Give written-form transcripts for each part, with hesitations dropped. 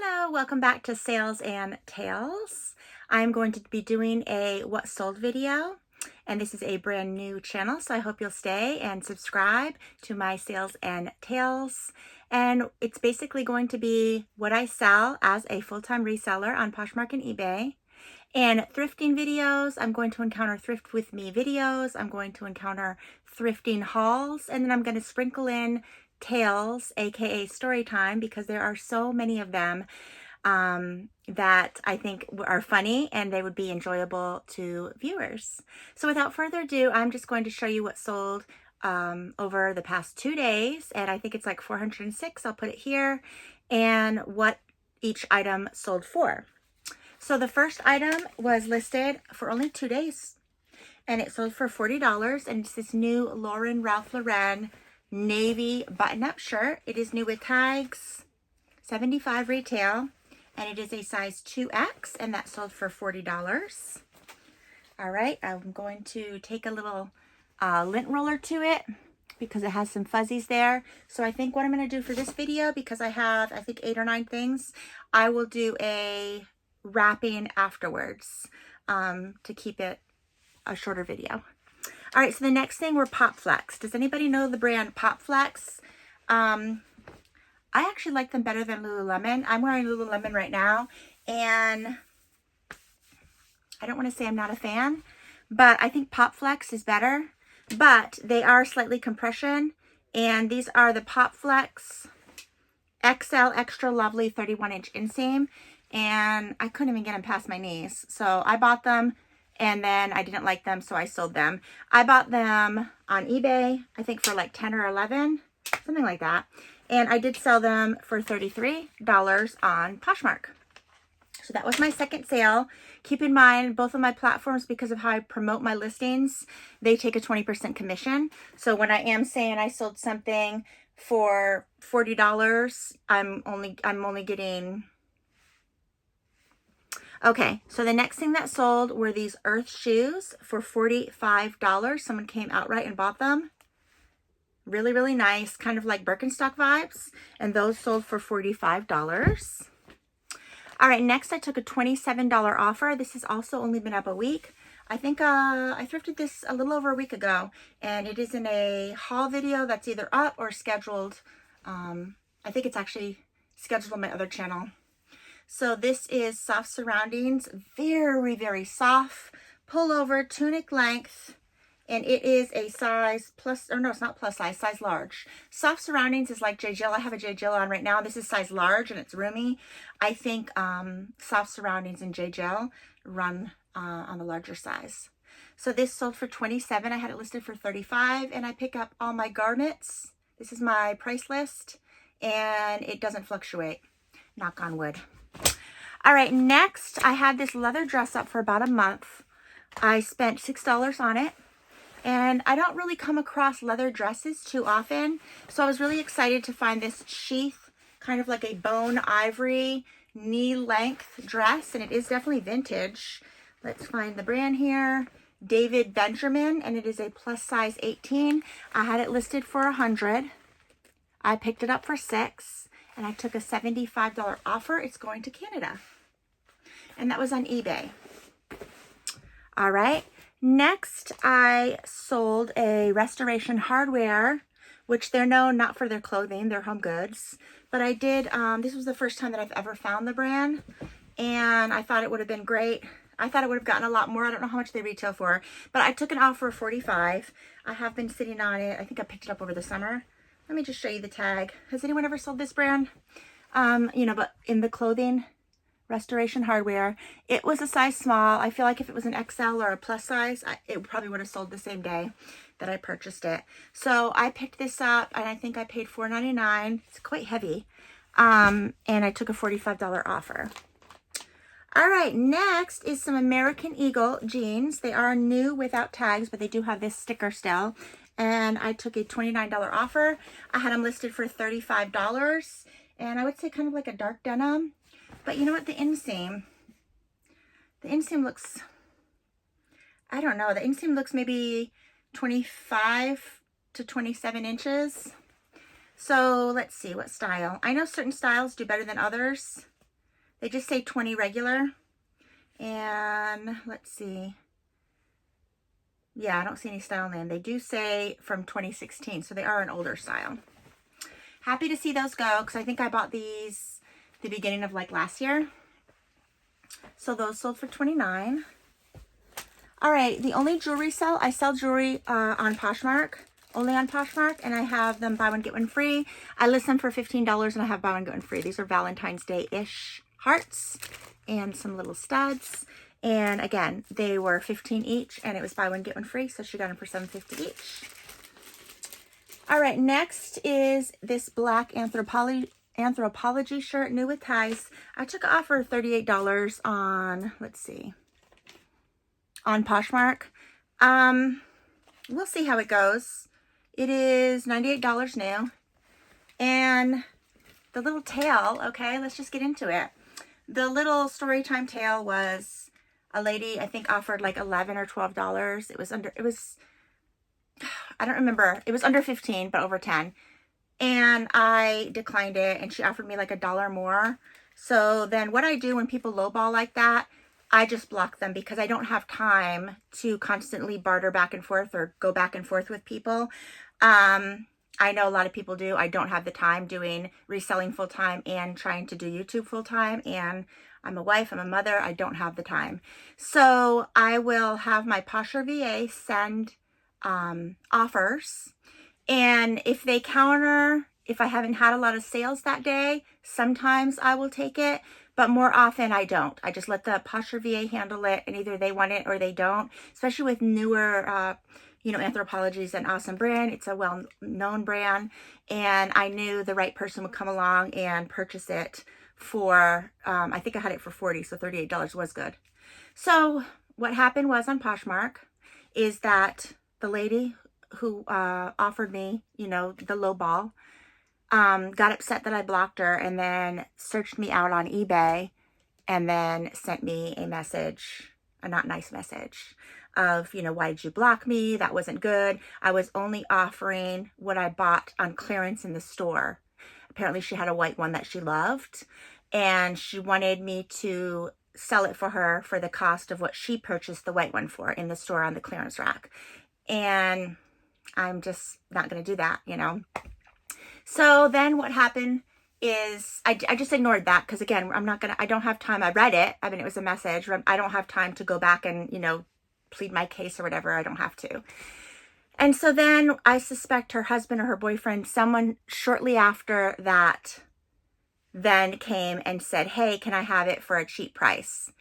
Hello, welcome back to Sales and Tales. I'm going to be doing a what sold video, and this is a brand new channel, so I hope you'll stay and subscribe to my Sales and Tales. And it's basically going to be what I sell as a full-time reseller on Poshmark and eBay. And thrifting videos, I'm going to encounter thrift with me videos, I'm going to encounter thrifting hauls, and then I'm going to sprinkle in tales, aka story time, because there are so many of them that I think are funny and they would be enjoyable to viewers. So without further ado, I'm just going to show you what sold over the past 2 days, and I think it's like 406. I'll put it here, and what each item sold for. So the first item was listed for only 2 days, and it sold for $40, and it's this new Ralph Lauren navy button-up shirt. It is new with tags, $75 retail, and it is a size 2X, and that sold for $40. All right, I'm going to take a little lint roller to it because it has some fuzzies there. So I think what I'm going to do for this video, because I have, I think, 8 or 9 things, I will do a wrapping afterwards to keep it a shorter video. All right, so the next thing were Pop Flex. Does anybody know the brand Pop Flex? I actually like them better than Lululemon. I'm wearing Lululemon right now, and I don't want to say I'm not a fan, but I think Pop Flex is better, but they are slightly compression, and these are the Pop Flex XL Extra Lovely 31-inch inseam, and I couldn't even get them past my knees. So I bought them, and then I didn't like them, so I sold them. I bought them on eBay, I think for like 10 or 11, something like that. And I did sell them for $33 on Poshmark. So that was my second sale. Keep in mind, both of my platforms, because of how I promote my listings, they take a 20% commission. So when I am saying I sold something for $40, I'm only getting... Okay, so the next thing that sold were these Earth shoes for $45. Someone came outright and bought them. Really, really nice, kind of like Birkenstock vibes. And those sold for $45. All right, next I took a $27 offer. This has also only been up a week. I think I thrifted this a little over a week ago, and it is in a haul video that's either up or scheduled. I think it's actually scheduled on my other channel. So this is Soft Surroundings, very, very soft, pullover, tunic length, and it is a size plus, or no, it's not plus size large. Soft Surroundings is like J. Jill. I have a J. Jill on right now. This is size large, and it's roomy. I think Soft Surroundings and J. Jill run on the larger size. So this sold for $27. I had it listed for $35, and I pick up all my garments. This is my price list, and it doesn't fluctuate. Knock on wood. All right, next I had this leather dress up for about a month. I spent $6 on it, and I don't really come across leather dresses too often, so I was really excited to find this sheath, kind of like a bone ivory knee length dress, and it is definitely vintage. Let's find the brand here. David Benjamin, and it is a plus size 18. I had it listed for $100. I picked it up for $6, and I took a $75 offer. It's going to Canada. And that was on eBay. All right. Next, I sold a Restoration Hardware, which they're known not for their clothing, they're home goods. But I did, this was the first time that I've ever found the brand, and I thought it would have been great. I thought it would have gotten a lot more. I don't know how much they retail for, but I took an offer of $45. I have been sitting on it. I think I picked it up over the summer. Let me just show you the tag. Has anyone ever sold this brand? You know, but in the clothing, Restoration Hardware. It was a size small. I feel like if it was an XL or a plus size, it probably would have sold the same day that I purchased it. So I picked this up, and I think I paid $4.99. It's quite heavy. And I took a $45 offer. All right, next is some American Eagle jeans. They are new without tags, but they do have this sticker still. And I took a $29 offer. I had them listed for $35. And I would say kind of like a dark denim. But you know what? The inseam looks, I don't know. The inseam looks maybe 25 to 27 inches. So let's see what style. I know certain styles do better than others. They just say 20 regular. And let's see. Yeah, I don't see any style name. They do say from 2016, so they are an older style. Happy to see those go, because I think I bought these the beginning of like last year. So those sold for $29. All right, the only jewelry I sell jewelry on Poshmark, only on Poshmark, and I have them buy one, get one free. I list them for $15 and I have buy one, get one free. These are Valentine's Day-ish hearts and some little studs. And again, they were $15 each and it was buy one, get one free. So she got them for $7.50 each. All right, next is this black Anthropology shirt, new with ties. I took an offer of $38 on, let's see, on Poshmark. We'll see how it goes. It is $98 new. And the little tail, okay, let's just get into it. The little story time tail was a lady, I think, offered like $11 or $12. I don't remember. It was under 15, but over 10. And I declined it, and she offered me like $1 more. So then what I do when people lowball like that, I just block them, because I don't have time to constantly barter back and forth or go back and forth with people. I know a lot of people do. I don't have the time doing reselling full time and trying to do YouTube full time. And I'm a wife, I'm a mother. I don't have the time. So I will have my Posher VA send offers. And if they counter, if I haven't had a lot of sales that day, sometimes I will take it. But more often I don't. I just let the Posher VA handle it, and either they want it or they don't. Especially with newer, Anthropology's an awesome brand. It's a well-known brand, and I knew the right person would come along and purchase it for, I think I had it for $40, so $38 was good. So what happened was on Poshmark is that the lady who offered me, the low ball, got upset that I blocked her, and then searched me out on eBay, and then sent me a message, a not nice message of, why did you block me? That wasn't good. I was only offering what I bought on clearance in the store. Apparently she had a white one that she loved, and she wanted me to sell it for her for the cost of what she purchased the white one for in the store on the clearance rack. And I'm just not going to do that, So then what happened is I just ignored that, because again, I don't have time. I read it. I mean, it was a message. I don't have time to go back and, plead my case or whatever. I don't have to. And so then I suspect her husband or her boyfriend, someone shortly after that, then came and said, hey, can I have it for a cheap price?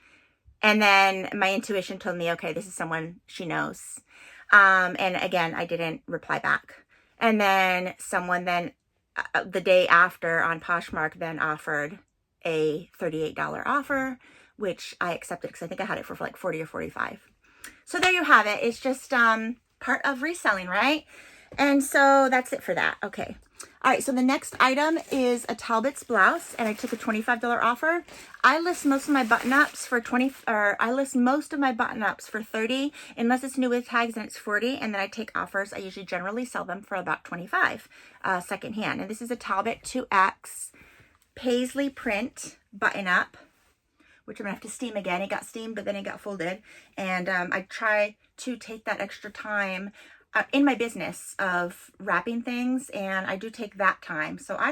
And then my intuition told me, okay, this is someone she knows. And again, I didn't reply back. And then someone the day after on Poshmark then offered a $38 offer, which I accepted because I think I had it for like $40 or $45. So there you have it. It's just part of reselling, right? And so that's it for that. Okay. All right. So the next item is a Talbot's blouse, and I took a $25 offer. I list most of my button-ups for $30, unless it's new with tags and it's $40, and then I take offers. I usually generally sell them for about $25 secondhand. And this is a Talbot 2X paisley print button-up, which I'm gonna have to steam again. It got steamed, but then it got folded. And I try to take that extra time in my business of wrapping things, and I do take that time. So I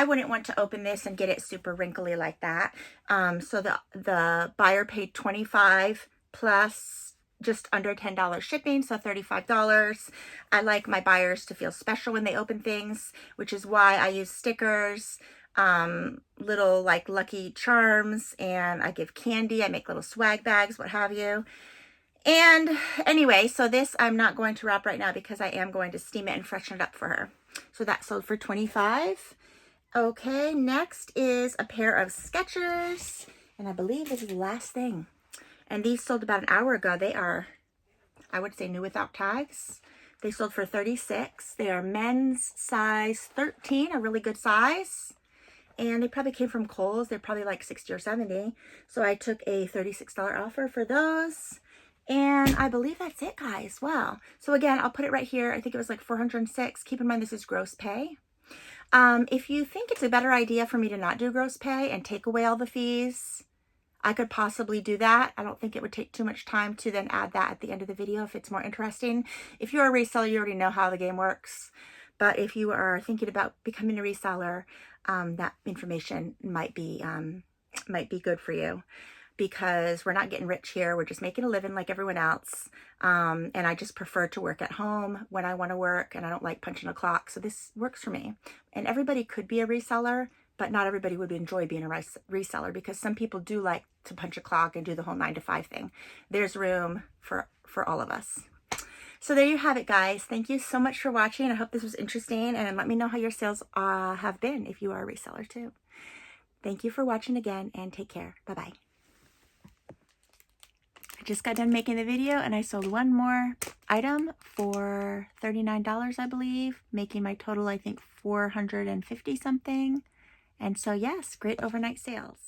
wouldn't want to open this and get it super wrinkly like that. So the buyer paid $25 plus just under $10 shipping, so $35. I like my buyers to feel special when they open things, which is why I use stickers, little like Lucky Charms, and I give candy. I make little swag bags, what have you. And anyway, so this I'm not going to wrap right now because I am going to steam it and freshen it up for her. So that sold for $25. Okay, next is a pair of Skechers, and I believe this is the last thing. And these sold about an hour ago. They are, I would say, new without tags. They sold for $36. They are men's size 13, a really good size. And they probably came from Kohl's. They're probably like 60 or 70. So I took a $36 offer for those. And I believe that's it, guys. Wow. So again, I'll put it right here. I think it was like $406. Keep in mind, this is gross pay. If you think it's a better idea for me to not do gross pay and take away all the fees, I could possibly do that. I don't think it would take too much time to then add that at the end of the video if it's more interesting. If you're a reseller, you already know how the game works. But if you are thinking about becoming a reseller, that information might be good for you, because we're not getting rich here. We're just making a living like everyone else. And I just prefer to work at home when I want to work, and I don't like punching a clock. So this works for me. And everybody could be a reseller, but not everybody would enjoy being a reseller, because some people do like to punch a clock and do the whole 9-to-5 thing. There's room for all of us. So there you have it, guys. Thank you so much for watching. I hope this was interesting, and let me know how your sales have been if you are a reseller too. Thank you for watching again, and take care. Bye-bye. I just got done making the video, and I sold one more item for $39, I believe, making my total, I think, $450 something. And so, yes, great overnight sales.